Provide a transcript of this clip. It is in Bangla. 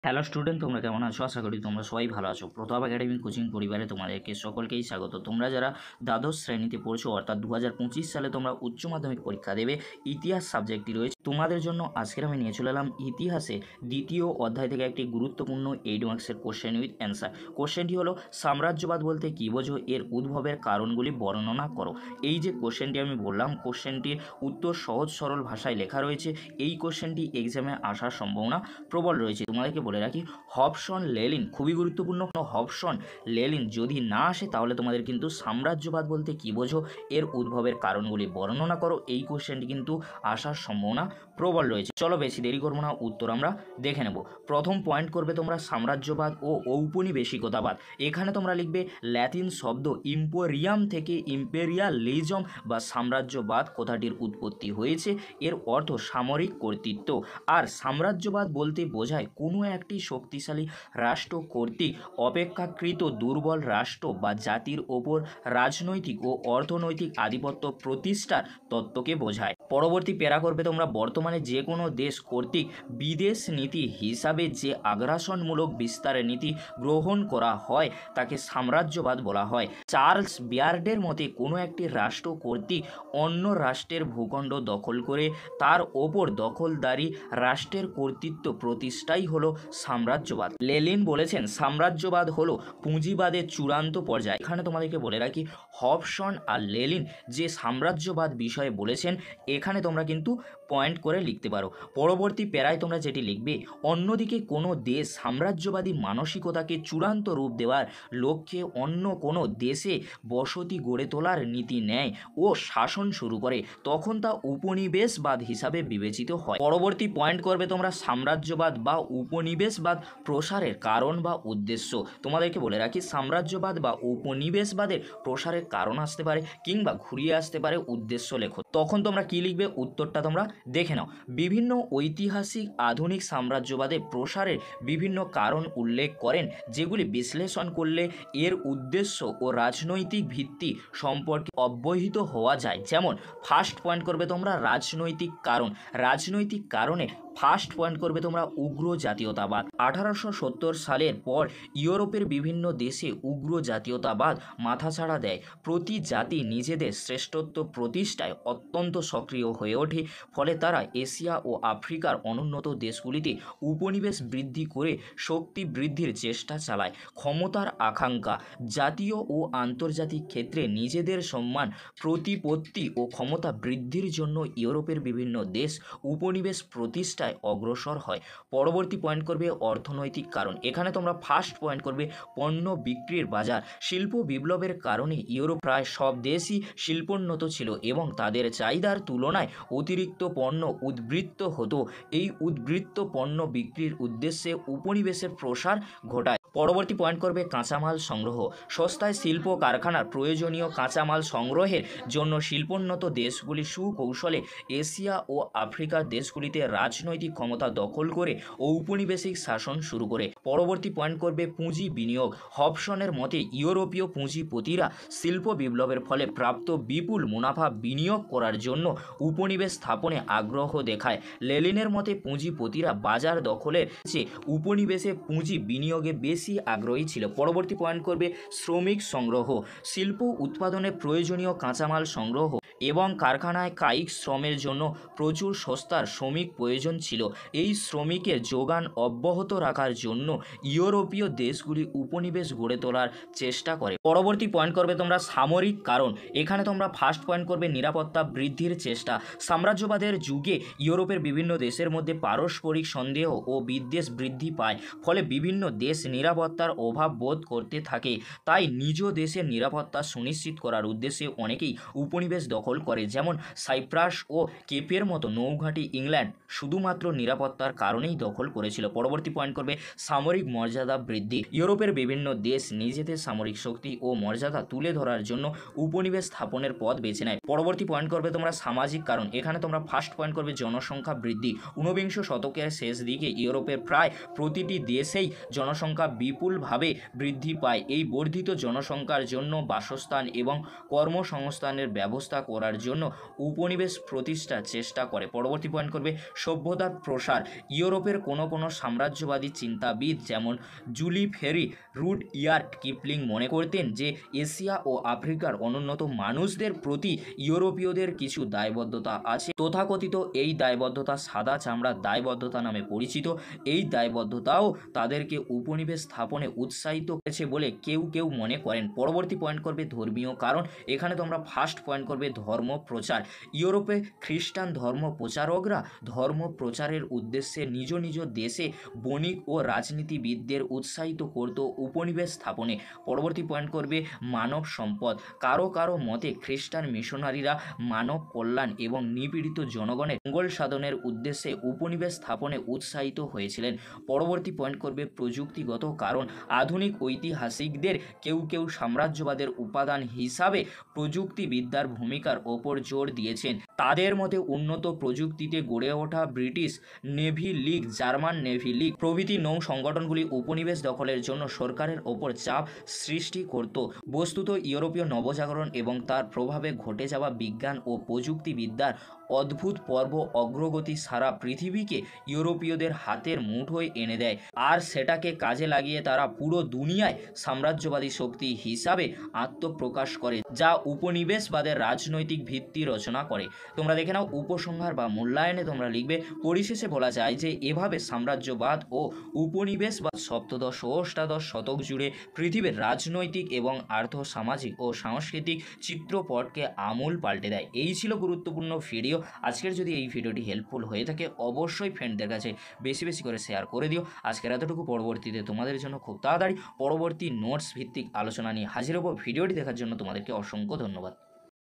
হ্যালো স্টুডেন্ট, তোমরা কেমন আছো? আশা করি তোমরা সবাই ভালো আছো। প্রতাপ একাডেমি কোচিং পরিবারে তোমাদেরকে সকলকেই স্বাগত। তোমরা যারা দ্বাদশ শ্রেণীতে পড়ছো, অর্থাৎ 2025 সালে তোমরা উচ্চ মাধ্যমিক পরীক্ষা দেবে, ইতিহাস সাবজেক্টটি রয়েছে তোমাদের জন্য। আজকের আমি নিয়ে চলে এলাম ইতিহাসে দ্বিতীয় অধ্যায় থেকে একটি গুরুত্বপূর্ণ 8 মার্কসের কোশ্চেন উইথ অ্যান্সার। কোশ্চেনটি হলো, সাম্রাজ্যবাদ বলতে কী বোঝো, এর উদ্ভবের কারণগুলি বর্ণনা করো। এই যে কোশ্চেনটি আমি বললাম, কোশ্চেনটির উত্তর সহজ সরল ভাষায় লেখা রয়েছে। এই কোশ্চেনটি এক্সামে আসার সম্ভাবনা প্রবল রয়েছে। তোমাদেরকে বলে রাখি, হবসন লেনিন খুবই গুরুত্বপূর্ণ। হবসন লেনিন যদি না আসে তাহলে তোমাদের কিন্তু সাম্রাজ্যবাদ বলতে কী বোঝো, এর উদ্ভবের কারণগুলি বর্ণনা করো, এই কোশ্চেনটি কিন্তু আসার সম্ভাবনা প্রবল রয়েছে। চলো বেশি দেরি করবো না, উত্তর আমরা দেখে নেব। প্রথম পয়েন্ট করবে তোমরা সাম্রাজ্যবাদ ও ঔপনিবেশিকতাবাদ। এখানে তোমরা লিখবে ল্যাতিন শব্দ ইম্পেরিয়াম থেকে ইম্পেরিয়ালিজম বা সাম্রাজ্যবাদ কথাটির উৎপত্তি হয়েছে। এর অর্থ সামরিক কর্তৃত্ব। আর সাম্রাজ্যবাদ বলতে বোঝায় কোনো একটি শক্তিশালী রাষ্ট্র কর্তৃক অপেক্ষাকৃত দুর্বল রাষ্ট্র বা জাতির ওপর রাজনৈতিক ও অর্থনৈতিক আধিপত্য প্রতিষ্ঠার তত্ত্বকে বোঝায়। পরবর্তী প্যারা করবে তোমরা, বর্তমানে যে কোনো দেশ কর্তৃক বিদেশ নীতি হিসাবে যে আগ্রাসনমূলক বিস্তারের নীতি গ্রহণ করা হয় তাকে সাম্রাজ্যবাদ বলা হয়। চার্লস বিয়ার্ডের মতে কোনো একটি রাষ্ট্র কর্তৃক অন্য রাষ্ট্রের ভূখণ্ড দখল করে তার ওপর দখলদারি রাষ্ট্রের কর্তৃত্ব প্রতিষ্ঠাই হলো সাম্রাজ্যবাদ। লেনিন বলেছেন, সাম্রাজ্যবাদ হলো পুঁজিবাদের চূড়ান্ত পর্যায়। এখানে তোমাদেরকে বলে রাখি, হবসন আর লেনিন যে সাম্রাজ্যবাদ বিষয়ে বলেছেন, এখানে তোমরা কিন্তু পয়েন্ট করে লিখতে পারো। পরবর্তী প্যারায় তোমরা যেটি লিখবে, অন্যদিকে কোনো দেশ সাম্রাজ্যবাদী মানসিকতাকে চূড়ান্ত রূপ দেওয়ার লক্ষ্যে অন্য কোনো দেশে বসতি গড়ে তোলার নীতি নেয় ও শাসন শুরু করে, তখন তা উপনিবেশবাদ হিসাবে বিবেচিত হয়। পরবর্তী পয়েন্ট করবে তোমরা সাম্রাজ্যবাদ বা উপনিবেশবাদ প্রসারের কারণ বা উদ্দেশ্য। তোমাদেরকে বলে রাখি, সাম্রাজ্যবাদ বা উপনিবেশবাদের প্রসারের কারণ আসতে পারে কিংবা ঘুরিয়ে আসতে পারে উদ্দেশ্য লেখো। তখন তোমরা কি লিখবে, উত্তরটা তোমরা দেখে নাও। বিভিন্ন ঐতিহাসিক আধুনিক সাম্রাজ্যবাদের প্রসারের বিভিন্ন কারণ উল্লেখ করেন, যেগুলি বিশ্লেষণ করলে এর উদ্দেশ্য ও রাজনৈতিক ভিত্তি সম্পর্কে অবহিত হওয়া যায়। যেমন ফার্স্ট পয়েন্ট করবে তোমরা রাজনৈতিক কারণ। রাজনৈতিক কারণে ফার্স্ট পয়েন্ট করবে তোমরা উগ্র জাতীয়তাবাদ। 1870 সালের পর ইউরোপের বিভিন্ন দেশে উগ্র জাতীয়তাবাদ মাথাছাড়া দেয়। প্রতি জাতি নিজেদের শ্রেষ্ঠত্ব প্রতিষ্ঠায় অত্যন্ত সক্রিয় হয়ে ওঠে। ফলে তারা এশিয়া ও আফ্রিকার অনুন্নত দেশগুলিতে উপনিবেশ বৃদ্ধি করে শক্তি বৃদ্ধির চেষ্টা চালায়। ক্ষমতার আকাঙ্ক্ষা, জাতীয় ও আন্তর্জাতিক ক্ষেত্রে নিজেদের সম্মান প্রতিপত্তি ও ক্ষমতা বৃদ্ধির জন্য ইউরোপের বিভিন্ন দেশ উপনিবেশ প্রতিষ্ঠায় অগ্রসর হয়। পরবর্তী পয়েন্ট করবে অর্থনৈতিক কারণ। এখানে তোমরা ফার্স্ট পয়েন্ট করবে পণ্য বিক্রির বাজার। শিল্প বিপ্লবের কারণে ইউরোপ প্রায় সব দেশই শিল্পোন্নত ছিল এবং তাদের চাহিদার তুলনায় অতিরিক্ত পণ্য উদ্বৃত্ত হতো। এই উদ্বৃত্ত পণ্য বিক্রির উদ্দেশ্যে উপনিবেশের প্রসার ঘটায়। পরবর্তী পয়েন্ট করবে কাঁচামাল সংগ্রহ। সস্তায় শিল্প কারখানার প্রয়োজনীয় কাঁচামাল সংগ্রহের জন্য শিল্পোন্নত দেশগুলি সুকৌশলে এশিয়া ও আফ্রিকার দেশগুলিতে রাজনৈতিক ক্ষমতা দখল করে ঔপনিবেশিক শাসন শুরু করে। পরবর্তী পয়েন্ট করবে পুঁজি বিনিয়োগ। হবসনের মতে ইউরোপীয় পুঁজিপতিরা শিল্প বিপ্লবের ফলে প্রাপ্ত বিপুল মুনাফা বিনিয়োগ করার জন্য উপনিবেশ স্থাপনে আগ্রহ দেখায়। লেনিনের মতে পুঁজিপতিরা বাজার দখলের চেয়ে উপনিবেশে পুঁজি বিনিয়োগে বেশি আগ্রহী ছিল। পরবর্তী পয়েন্ট করবে শ্রমিক সংগ্রহ। শিল্প উৎপাদনে প্রয়োজনীয় কাঁচামাল সংগ্রহ এবং কারখানায় কায়িক শ্রমের জন্য প্রচুর সস্তার শ্রমিক প্রয়োজন ছিল। এই শ্রমিকের যোগান অব্যাহত রাখার জন্য ইউরোপীয় দেশগুলি উপনিবেশ গড়ে তোলার চেষ্টা করে। পরবর্তী পয়েন্ট করবে তোমরা সামরিক কারণ। এখানে তোমরা ফার্স্ট পয়েন্ট করবে নিরাপত্তা বৃদ্ধির চেষ্টা। সাম্রাজ্যবাদের যুগে ইউরোপের বিভিন্ন দেশের মধ্যে পারস্পরিক সন্দেহ ও বিদ্বেষ বৃদ্ধি পায়। ফলে বিভিন্ন দেশ নিরাপত্তার অভাব বোধ করতে থাকে। তাই নিজ দেশের নিরাপত্তা সুনিশ্চিত করার উদ্দেশ্যে অনেকেই উপনিবেশ দখল করে। যেমন সাইপ্রাস ও কেপের মতো নৌঘাঁটি ইংল্যান্ড শুধুমাত্র নিরাপত্তার কারণেই দখল করেছিল। পরবর্তী পয়েন্ট করবে সামরিক মর্যাদা বৃদ্ধি। ইউরোপের বিভিন্ন দেশ নিজেদের সামরিক শক্তি ও মর্যাদা তুলে ধরার জন্য উপনিবেশ স্থাপনের পথ বেছে নেয়। পরবর্তী পয়েন্ট করবে তোমরা সামাজিক কারণ। এখানে তোমরা ফার্স্ট পয়েন্ট করবে জনসংখ্যা বৃদ্ধি। ঊনবিংশ শতকের শেষ দিকে ইউরোপের প্রায় প্রতিটি দেশেই জনসংখ্যা বিপুলভাবে বৃদ্ধি পায়। এই বর্ধিত জনসংখ্যার জন্য বাসস্থান এবং কর্মসংস্থানের ব্যবস্থা করা করার জন্য উপনিবেশ প্রতিষ্ঠার চেষ্টা করে। পরবর্তী পয়েন্ট করবে সভ্যতার প্রসার। ইউরোপের কোনো কোনো সাম্রাজ্যবাদী চিন্তাবিদ যেমন জুলি ফেরি, রুডইয়ার্ড কিপলিং মনে করতেন যে এশিয়া ও আফ্রিকার অনুন্নত মানুষদের প্রতি ইউরোপীয়দের কিছু দায়বদ্ধতা আছে। তথাকথিত এই দায়বদ্ধতা সাদা চামড়ার দায়বদ্ধতা নামে পরিচিত। এই দায়বদ্ধতাও তাদেরকে উপনিবেশ স্থাপনে উৎসাহিত করেছে বলে কেউ কেউ মনে করেন। পরবর্তী পয়েন্ট করবে ধর্মীয় কারণ। এখানে তোমরা ফার্স্ট পয়েন্ট করবে ধর্ম প্রচার। ইউরোপে খ্রিস্টান ধর্ম প্রচারকরা ধর্ম প্রচারের উদ্দেশ্যে নিজ নিজ দেশে বণিক ও রাজনীতিবিদদের উৎসাহিত করত উপনিবেশ স্থাপনে। পরবর্তী পয়েন্ট করবে মানব সম্পদ। কারো কারো মতে খ্রিস্টান মিশনারিরা মানব কল্যাণ এবং নিপীড়িত জনগণের মঙ্গল সাধনের উদ্দেশ্যে উপনিবেশ স্থাপনে উৎসাহিত হয়েছিলেন। পরবর্তী পয়েন্ট করবে প্রযুক্তিগত কারণ। আধুনিক ঐতিহাসিকদের কেউ কেউ সাম্রাজ্যবাদের উপাদান হিসাবে প্রযুক্তিবিদ্যার ভূমিকার ওপর জোর দিয়েছেন। তাদের মতে উন্নত প্রযুক্তিতে গড়ে ওঠা British navy League, German navy League প্রভৃতি নৌ সংগঠনগুলি উপনিবেশ দখলের জন্য সরকারের ওপর চাপ সৃষ্টি করত। বস্তুত ইউরোপীয় নবজাগরণ এবং তার প্রভাবে ঘটে যাওয়া বিজ্ঞান ও প্রযুক্তিবিদ্যার অদ্ভুত পর্ব অগ্রগতি সারা পৃথিবীকে ইউরোপীয়দের হাতের মুঠোয় এনে দেয়, আর সেটাকে কাজে লাগিয়ে তারা পুরো দুনিয়ায় সাম্রাজ্যবাদী শক্তি হিসাবে আত্মপ্রকাশ করে, যা উপনিবেশবাদের রাজনৈতিক ভিত্তি রচনা করে। তোমরা দেখে নাও উপসংহার বা মূল্যায়নে তোমরা লিখবে পরিশেষে বলা যায় যে এভাবে সাম্রাজ্যবাদ ও উপনিবেশবাদ সপ্তদশ ও অষ্টাদশ শতক জুড়ে পৃথিবীর রাজনৈতিক এবং আর্থ সামাজিক ও সাংস্কৃতিক চিত্রপটকে আমূল পাল্টে দেয়। এই ছিল গুরুত্বপূর্ণ ভিডিও। আজকের যদি এই ভিডিওটি হেল্পফুল হয়ে থাকে অবশ্যই ফ্রেন্ডদের কাছে বেশি বেশি করে শেয়ার করে দিও। আজকের এতটুকু। পরবর্তীতে তোমাদের জন্য খুব তাড়াতাড়ি পরবর্তী নোটস ভিত্তিক আলোচনা নিয়ে হাজির হব। ভিডিওটি দেখার জন্য তোমাদেরকে অসংখ্য ধন্যবাদ।